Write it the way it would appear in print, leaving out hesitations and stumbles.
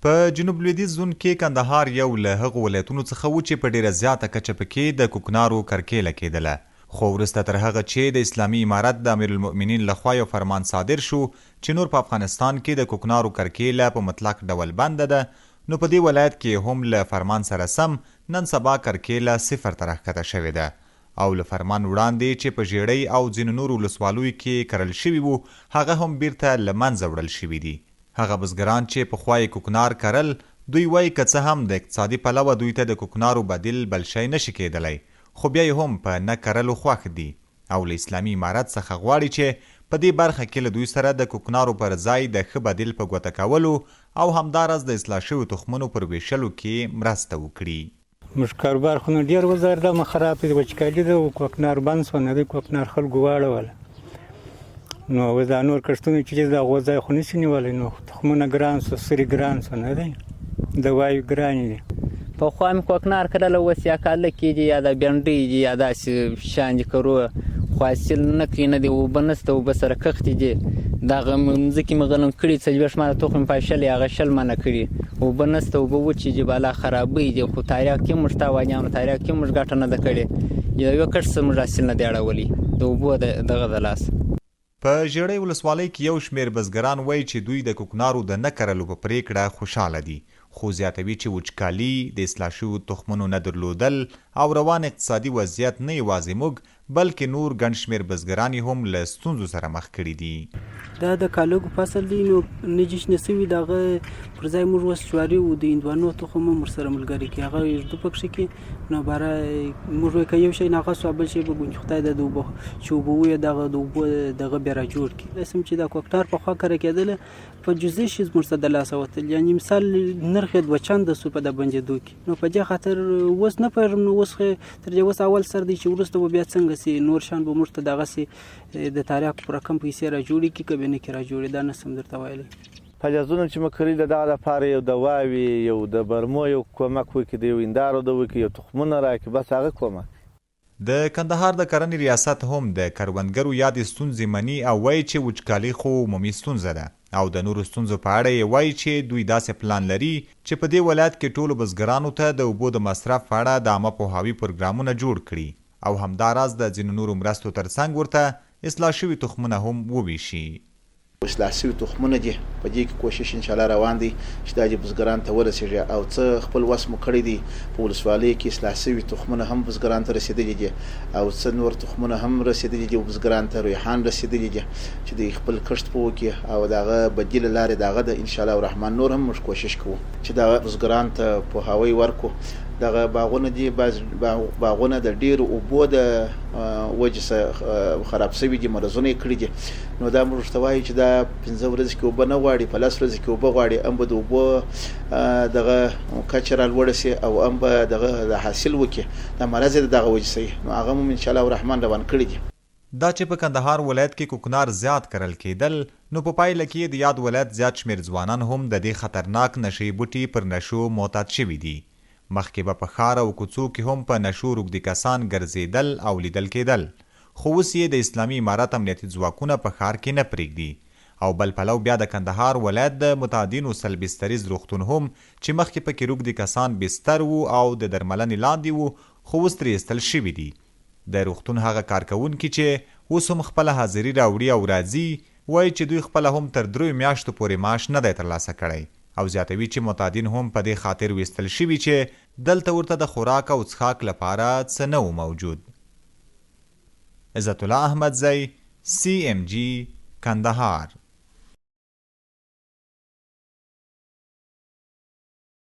په جنوب لویدیځ زون کې کندهار یو له هغو ولایتونو څخه و چې په ډیره زیاته کچه پکې د کوکنارو کرکیله کېدله، خو وروسته تر هغه چې د اسلامي امارت د امیرالمؤمنین لخوا یو فرمان صادر شو چې نور په افغانستان کې د کوکنارو کرکیله په مطلق ډول بنده ده، نو په دې ولایت کې هم له فرمان سره سم نن سبا کرکیله صفر ته راښکته شوې ده، او له فرمان وړاندې چې په ژیړۍ او ځینو نورو ولسوالیو کې کرل شوي وو هغه هم بیرته له منځه وړل شوي دي. هغه بزګران چې پخوا یې کوکنار کرل دوی وایي که څه هم د اقتصادي پلوه دوی ته د کوکنارو بدیل بل شی نشي کېدلی، خو بیا یې هم په نه کرلو خوښ دي او له اسلامي امارت څخه غواړي چې په دې برخه کې له دوی سره د کوکنارو پر ځای د ښه بدیل په ګوته کولو او همداراز د اصلاح شویو تخمونو پر ویشلو کې مرسته وکړي. موږ کاروبار خو نو ډېر وزار ده خراب دي، وچکالي ده او کوکنار بند شو، نه د کوکنار خلکو واړول نو اوس دا نور کښتونه چې د هغو ځای خو نشي نیولی، نو تخمونه ګران سو، سرې ګران سو، نه دی دوایې ګرانې دي. پخوا مې کوکنار کرله، اوس یا کالک کېږي یا د بینډۍ دي یا داسې شیان دي کرو، خو حاصل نه کوي، نه دی اوبه نشته، اوبه سره کښتې دي. دغه مځکې مې غنم کړي 40 منه تخم پاشلې، هغه 20 منه کړي، اوبه نشته، اوبه وچې دي، بالا خرابۍ دي، خو تاریخ کې موږ تاوانیانو تاریخ کې موږ ګټه نه ده کړې، یو کښت څه موږ حاصل نه دی اړولی د اوبو دغه د لاس. په ژیړۍ ولسوالۍ کې یو شمېر بزګران وایي چې دوی د کوکنارو د نه کرلو په پرېکړه خوشحاله دي، خو زیاتوي چې وچکالي، د اصلاح شویو تخمونو نه درلودل او روان اقتصادي وضعیت نه یوازې موږ بلکې نور ګڼ شمېر بزګران یې هم له ستونزو سره مخ کړي دي. دا د کالګو فصل دی، نو نه جشن سوي دغه پر ځای موږ اوس جواري او د هندوانو تخم هم ورسره ملګري کړي، هغه یږدو پکښې کې نو باره موږ وایو که یو شی ناقص و بل شی به ګونج خدای د اوبو چې اوبه ویې دغه د اوبو دغه بیا را جوړ کړي. داسې هم چې دا کوکنار پخوا کره کېدله په جزئي شیز موږ ته د لاسه وتل، یعنې مثال نرخ یې 2 چنده سو په د بندېدو کې، نو په دې خاطر اوس نه پوهېږم، نو اوس تر دې اوس اول سر دی چې وروسته به بیا څنګه سي نور شان به موږ ته دغسې د تاریخ په رقم پیسې را جوړې کړي که به نه کړي را جوړې، دا نشم درته ویلی. فلزونه چې مو کړي د دغه لپاره یو دوا وي، یو د برمو یو کومک وکړي، د یو هندارو د وکړي، یو تخمونه راکړي، بس هغه کومک. د کندهار د کرنې ریاست هم د کروندګرو یادې ستونزې مني او وایي چې وچکالي خو عمومي ستونزه ده، او د نورو ستونزو په اړه یې وایي چې دوی داسې پلان لري چې په دې ولایت کې ټولو بزګرانو ته د اوبو د مصرف په اړه د عامه پوهاوي پروګرامونه جوړ کړي او همداراز د ځینو نورو مرستو ترڅنګ ورته اصلاح شوي تخمونه هم وویشي. اصلاح شوي تخمونه دي، په دې کې کوشش انشاءالله روان دی چې دا دې بزګرانو ته ورسېږي، او څه خپل وس مو کړی دی په ولسوالۍ کې اصلاح شوي تخمونه هم بزګرانو ته رسېدلي دي، او څه نور تخمونه هم رسېدلي دي بزګرانو ته، ریحان رسېدلي دي چې دوی خپل کښت په وکړي او د هغه بدیله لارې د هغه د انشاءالله الرحمن نور هم موږ کوشش کوو چې دغه بزګرانو ته پوهاوی ورکړو. دغه باغونه دي، باغونه د ډېرو اوبو د وجې څخه خراب شوي دي، مرضونه یې کړي دي، نو دا موږ ورته وایو چې دا 15 ورځې کې اوبه نه غواړي، په 10 ورځې کې اوبه غواړي، هم به د اوبو دغه کچه را لوړه سي او هم به دغه د حاصل وکړي، دا مرض یې د دغه وجې څخه، نو هغه هم انشاءالله الرحمن روان کړي دي. دا چې په کندهار ولایت کې کوکنار زیات کرل کېدل، نو په پایله کې د یاد ولایت زیات شمېر ځوانان هم د دې خطرناک نشي بوټي پر نشو معتاد شوي دي. مخکې به په ښار او کوڅو کې هم په نشو روږدي کسان ګرځېدل او لیدل کېدل، خو اوس یې د اسلامي امارت امنیتي ځواکونه په ښار کې نه پرېږدي، او بل پلو بیا د کندهار ولایت د متعدینو سلبستریز روغتون هم چې مخکې پکې روږدي کسان بستر وو او د درملنې لاندې وو، خو اوس ترې ایستل شوي دي. د روغتون هغه کارکوونکي چې اوس هم خپله حاضري راوړي او راځي وایي چې دوی خپله هم تر 3 میاشتو پورې معاش نه دی ترلاسه کړی، او زیاتوي چې معتادین هم په دې خاطر ویستل شوي چې دلته ورته د خوراک او څښاک لپاره څه نه و موجود. عزت الله احمدزی، CMG کندهار.